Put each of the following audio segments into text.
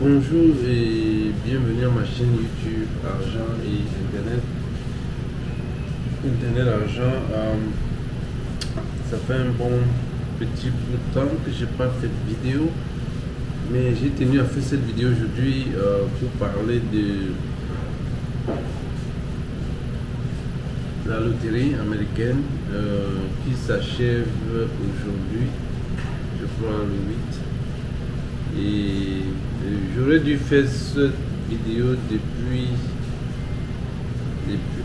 Bonjour et bienvenue à ma chaîne YouTube Argent et Internet. Internet Argent, ça fait un bon petit bout de temps que j'ai pas fait de vidéo, mais j'ai tenu à faire cette vidéo aujourd'hui pour parler de la loterie américaine qui s'achève aujourd'hui, je crois le 8. Et j'aurais dû faire cette vidéo depuis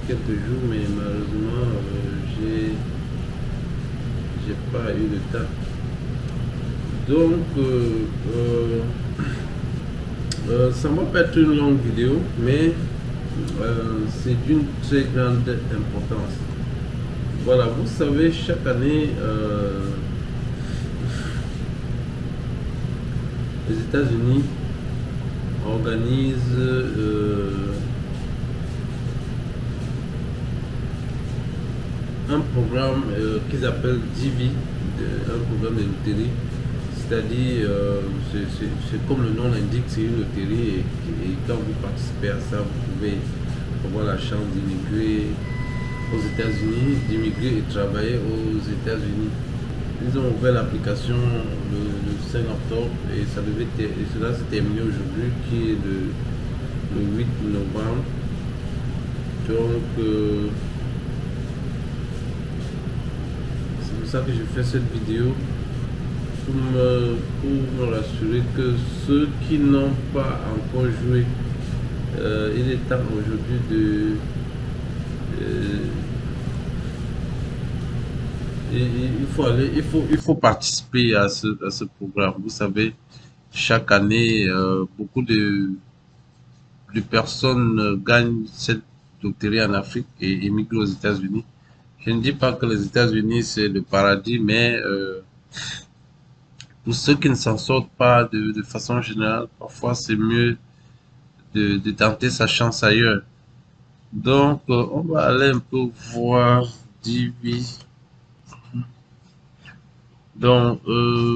quelques jours, mais malheureusement j'ai pas eu le temps. Donc ça va pas être une longue vidéo, mais c'est d'une très grande importance. Voilà, vous savez, chaque année les États-Unis organisent un programme qu'ils appellent DV, un programme de loterie. C'est-à-dire, c'est comme le nom l'indique, c'est une loterie et quand vous participez à ça, vous pouvez avoir la chance d'immigrer aux États-Unis, d'immigrer et travailler aux États-Unis. Ils ont ouvert l'application le 5 octobre et cela s'est terminé aujourd'hui qui est le 8 novembre. Donc c'est pour ça que je fais cette vidéo pour me rassurer que ceux qui n'ont pas encore joué, il est temps aujourd'hui de il faut participer à ce programme. Vous savez, chaque année, beaucoup de personnes gagnent cette loterie en Afrique et émigrent aux États-Unis. Je ne dis pas que les États-Unis c'est le paradis, mais pour ceux qui ne s'en sortent pas de façon générale, parfois c'est mieux de tenter sa chance ailleurs. Donc, on va aller un peu voir Divi. Donc,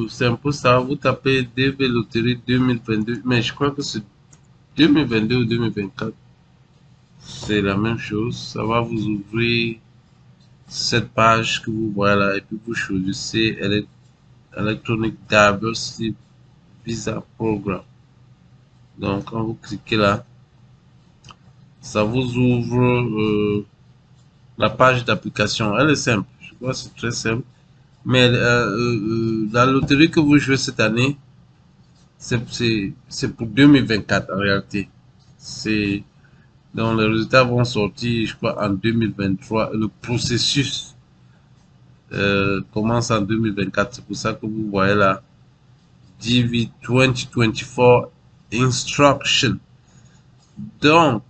c'est un peu ça. Vous tapez DV Loterie 2022, mais je crois que c'est 2022 ou 2024. C'est la même chose. Ça va vous ouvrir cette page que vous voyez là et puis vous choisissez Electronic Diversity Visa Program. Donc, quand vous cliquez là, ça vous ouvre la page d'application. Elle est simple. Je crois que c'est très simple. Mais la loterie que vous jouez cette année, c'est pour 2024 en réalité. C'est donc les résultats vont sortir, je crois, en 2023. Le processus commence en 2024. C'est pour ça que vous voyez là, DV 2024 Instruction. Donc,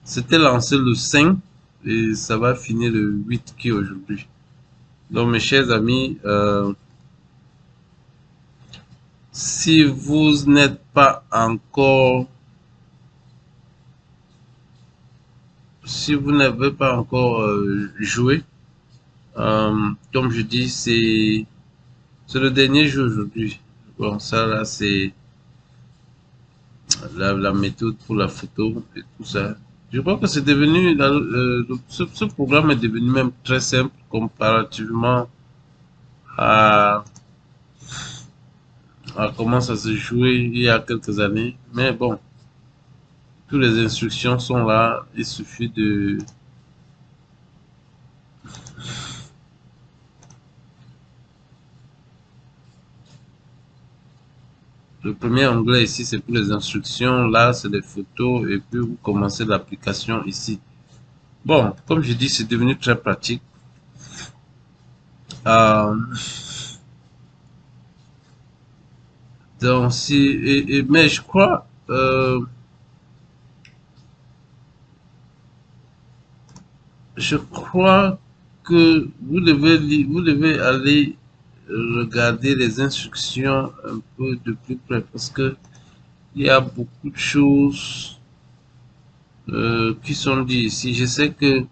c'était lancé le 5 et ça va finir le 8 qui est aujourd'hui. Donc, mes chers amis, si vous n'êtes pas encore, si vous n'avez pas encore joué, comme je dis, c'est le dernier jour aujourd'hui. Bon, ça là, c'est la méthode pour la photo et tout ça. Je crois que c'est devenu, ce programme est devenu même très simple comparativement à comment ça se jouait il y a quelques années. Mais bon, toutes les instructions sont là. Il suffit de le premier onglet ici, c'est pour les instructions. Là, c'est les photos. Et puis, vous commencez l'application ici. Bon, comme je dis, c'est devenu très pratique. Donc, mais je crois, que vous devez aller regarder les instructions un peu de plus près parce que il y a beaucoup de choses qui sont dites ici. Je sais que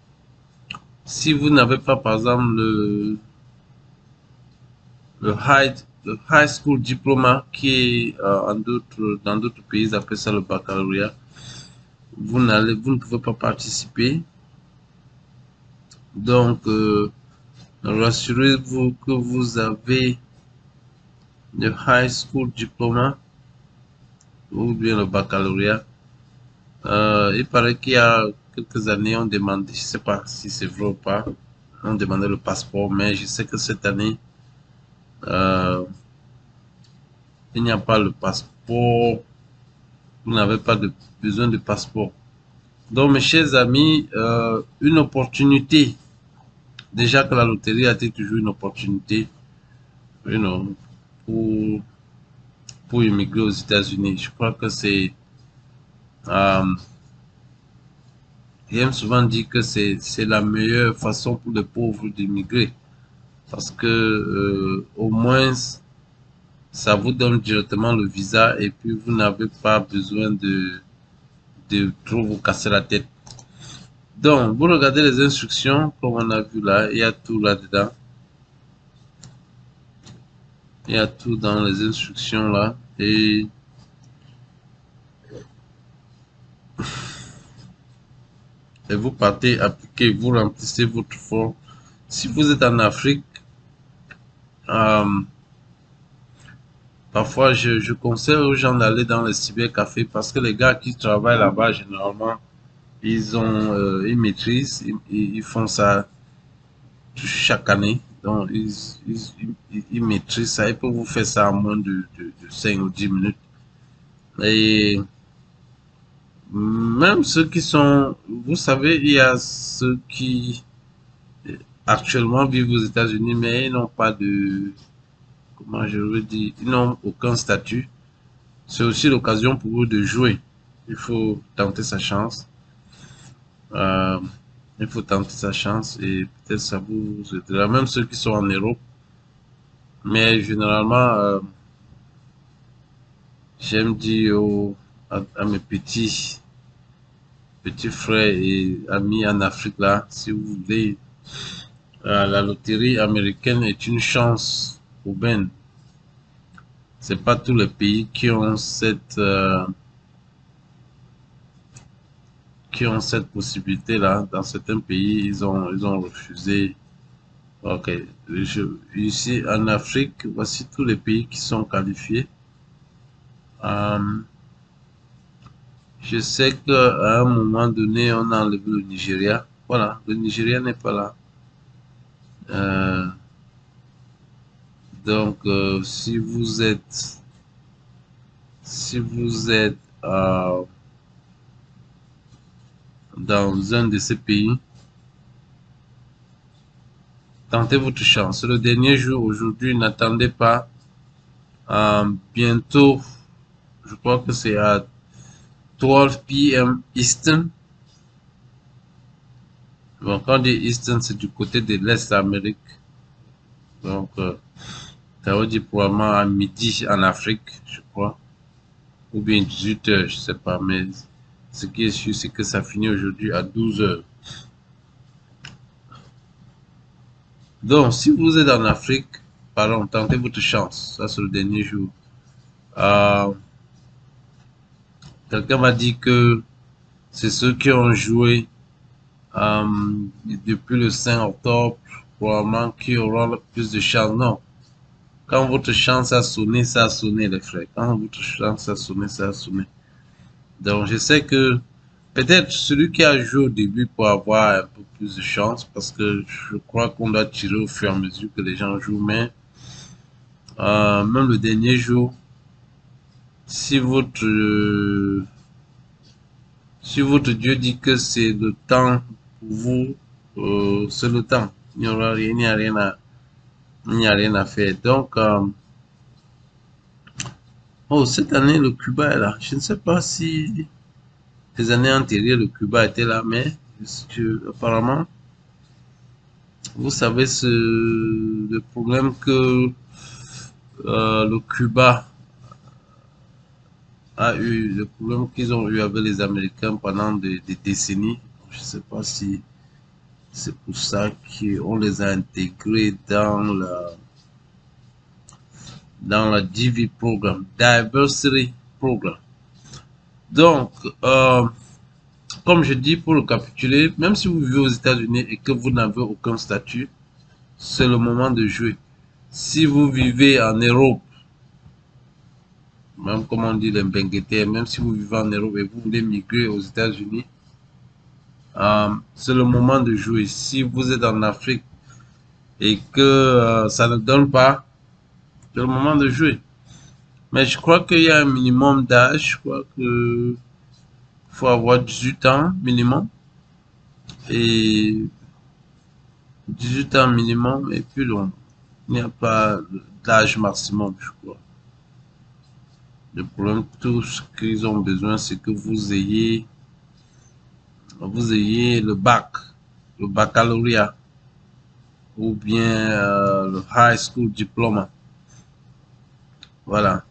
si vous n'avez pas, par exemple, le hide le high school diploma qui est dans d'autres pays, ils appellent ça le baccalauréat. Vous ne pouvez pas participer. Donc, rassurez-vous que vous avez le high school diploma ou bien le baccalauréat. Il paraît qu'il y a quelques années, on demandait, je ne sais pas si c'est vrai ou pas, on demandait le passeport, mais je sais que cette année, euh, il n'y a pas le passeport, vous n'avez pas besoin de passeport. Donc, mes chers amis, une opportunité, déjà que la loterie a été toujours une opportunité, you know, pour, pour immigrer aux États-Unis. Je crois que c'est, euh, j'aime souvent dire que c'est la meilleure façon pour les pauvres d'immigrer. Parce que au moins ça vous donne directement le visa et puis vous n'avez pas besoin de trop vous casser la tête. Donc, vous regardez les instructions, comme on a vu là, il y a tout là-dedans. Il y a tout dans les instructions là. Et vous partez, appliquez, vous remplissez votre forme. Si vous êtes en Afrique, euh, parfois je conseille aux gens d'aller dans les cybercafés parce que les gars qui travaillent là-bas, généralement, ils maîtrisent, ils font ça chaque année. Donc, ils maîtrisent ça. Ils peuvent vous faire ça en moins de 5 ou 10 minutes. Et même ceux qui sont, vous savez, il y a ceux qui actuellement vivent aux États-Unis, mais ils n'ont pas de, comment je veux dire, ils n'ont aucun statut. C'est aussi l'occasion pour eux de jouer. Il faut tenter sa chance. Euh, il faut tenter sa chance et peut-être ça vous aidera. Même ceux qui sont en Europe. Mais généralement, j'aime dire à mes petits frères et amis en Afrique là, si vous voulez, la loterie américaine est une chance pour Ben. C'est pas tous les pays qui ont cette possibilité là. Dans certains pays, ils ont refusé. Ok, ici en Afrique, voici tous les pays qui sont qualifiés. Euh, je sais qu'à un moment donné, on a enlevé le Nigeria. Voilà, le Nigeria n'est pas là. Euh, donc, si vous êtes dans un de ces pays, tentez votre chance. Le dernier jour aujourd'hui, n'attendez pas. Bientôt, je crois que c'est à 12 p.m. Eastern. Bon, quand on dit Eastern, c'est du côté de l'Est d'Amérique. Donc, ça veut dire probablement à midi en Afrique, je crois. Ou bien 18 heures, je sais pas. Mais ce qui est sûr, c'est que ça finit aujourd'hui à 12 heures. Donc, si vous êtes en Afrique, pardon, tentez votre chance. Ça, c'est le dernier jour. Euh, Quelqu'un m'a dit que c'est ceux qui ont joué euh, depuis le 5 octobre, probablement qui auront le plus de chance. Non. Quand votre chance a sonné, ça a sonné, les frères. Quand votre chance a sonné, ça a sonné. Donc, je sais que peut-être celui qui a joué au début pour avoir un peu plus de chance, parce que je crois qu'on doit tirer au fur et à mesure que les gens jouent, mais même le dernier jour, si si votre Dieu dit que c'est le temps pour vous, c'est le temps. Il n'y aura rien, il n'y a rien à faire. Donc, oh, cette année, le Cuba est là. Je ne sais pas si les années antérieures, le Cuba était là, mais apparemment, vous savez, le problème que le Cuba a eu, le problème qu'ils ont eu avec les Américains pendant des décennies. Je ne sais pas si c'est pour ça qu'on les a intégrés dans la DV Program, Diversity Program. Donc, comme je dis, pour récapituler, même si vous vivez aux États-Unis et que vous n'avez aucun statut, c'est le moment de jouer. Si vous vivez en Europe, même comme on dit les Benguetés, même si vous vivez en Europe et vous voulez migrer aux États-Unis, c'est le moment de jouer. Si vous êtes en Afrique et que ça ne donne pas, c'est le moment de jouer. Mais je crois qu'il y a un minimum d'âge. Je crois que faut avoir 18 ans minimum. Et 18 ans minimum et plus long. Il n'y a pas d'âge maximum, je crois. Le problème, tout ce qu'ils ont besoin, c'est que vous ayez le bac, le baccalauréat, ou bien le high school diploma. Voilà.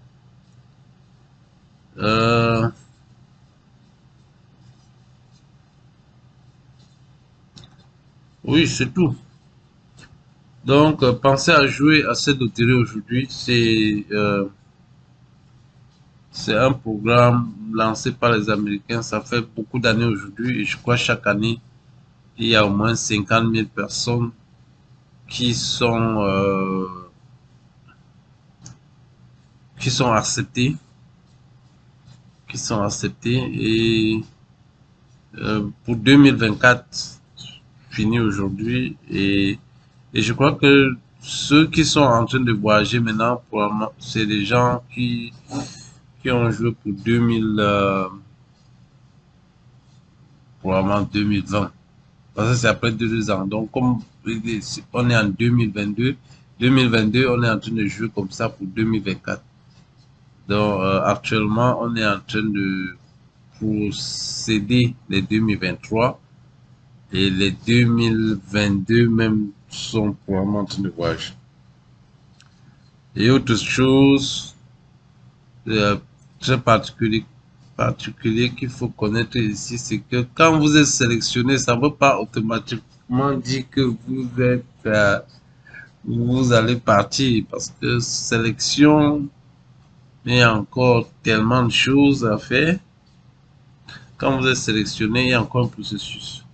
Oui, c'est tout. Donc, pensez à jouer à cette loterie aujourd'hui. C'est un programme lancé par les Américains. Ça fait beaucoup d'années aujourd'hui. Et je crois chaque année, il y a au moins 50 000 personnes qui sont, euh, qui sont acceptées. Qui sont acceptées. Et pour 2024, fini aujourd'hui. Et je crois que ceux qui sont en train de voyager maintenant, c'est des gens qui ont joué pour 2000, probablement 2020. Parce que c'est après 2 ans. Donc, comme on est en 2022, on est en train de jouer comme ça pour 2024. Donc, actuellement, on est en train de procéder les 2023 et les 2022 même sont probablement en train de voyager. Et autre chose très particulier qu'il faut connaître ici, c'est que quand vous êtes sélectionné, ça ne veut pas automatiquement dire que vous allez partir, parce que sélection, il y a encore tellement de choses à faire. Quand vous êtes sélectionné, il y a encore un processus.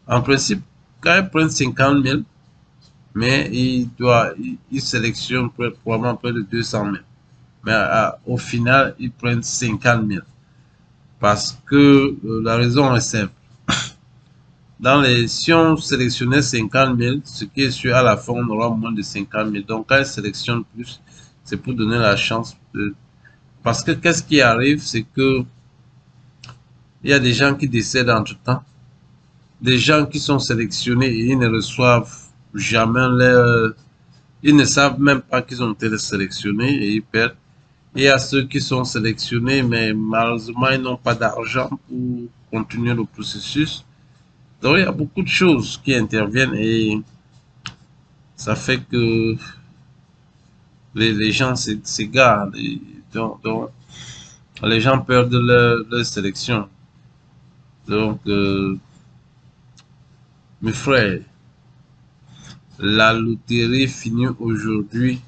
En principe, quand ils prennent 50 000, mais il sélectionne probablement près de 200 000. Mais au final, ils prennent 50 000. Parce que la raison est simple. Si on sélectionnait 50 000, ce qui est sûr, à la fin, on aura moins de 50 000. Donc, quand ils sélectionnent plus, c'est pour donner la chance Parce que qu'est-ce qui arrive, c'est que il y a des gens qui décèdent entre-temps. Des gens qui sont sélectionnés et ils ne reçoivent jamais ils ne savent même pas qu'ils ont été sélectionnés et ils perdent. Et il y a ceux qui sont sélectionnés, mais malheureusement, ils n'ont pas d'argent pour continuer le processus. Donc, il y a beaucoup de choses qui interviennent et ça fait que les gens s'égarent. Donc, les gens perdent leur sélection. Donc, mes frères, la loterie finit aujourd'hui.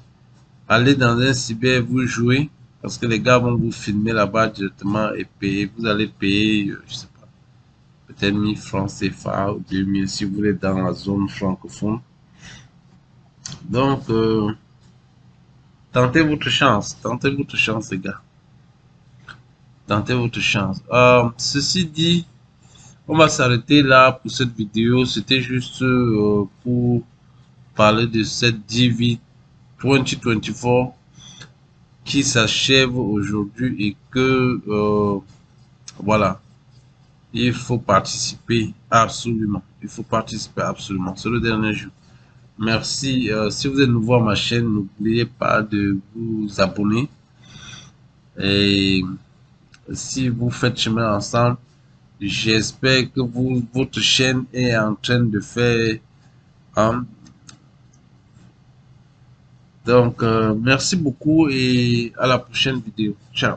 Allez dans un cyber, vous jouez, parce que les gars vont vous filmer là-bas directement et payer. Vous allez payer, je sais pas, peut-être 1000 francs CFA ou 2000 si vous êtes dans la zone francophone. Donc, tentez votre chance, les gars. Tentez votre chance. Ceci dit, on va s'arrêter là pour cette vidéo. C'était juste pour parler de cette DV 2024 qui s'achève aujourd'hui et que voilà, il faut participer absolument. Il faut participer absolument. C'est le dernier jour. Merci. Si vous êtes nouveau à ma chaîne, n'oubliez pas de vous abonner. Et si vous faites chemin ensemble, j'espère que votre chaîne est en train de faire. Donc, merci beaucoup et à la prochaine vidéo. Ciao.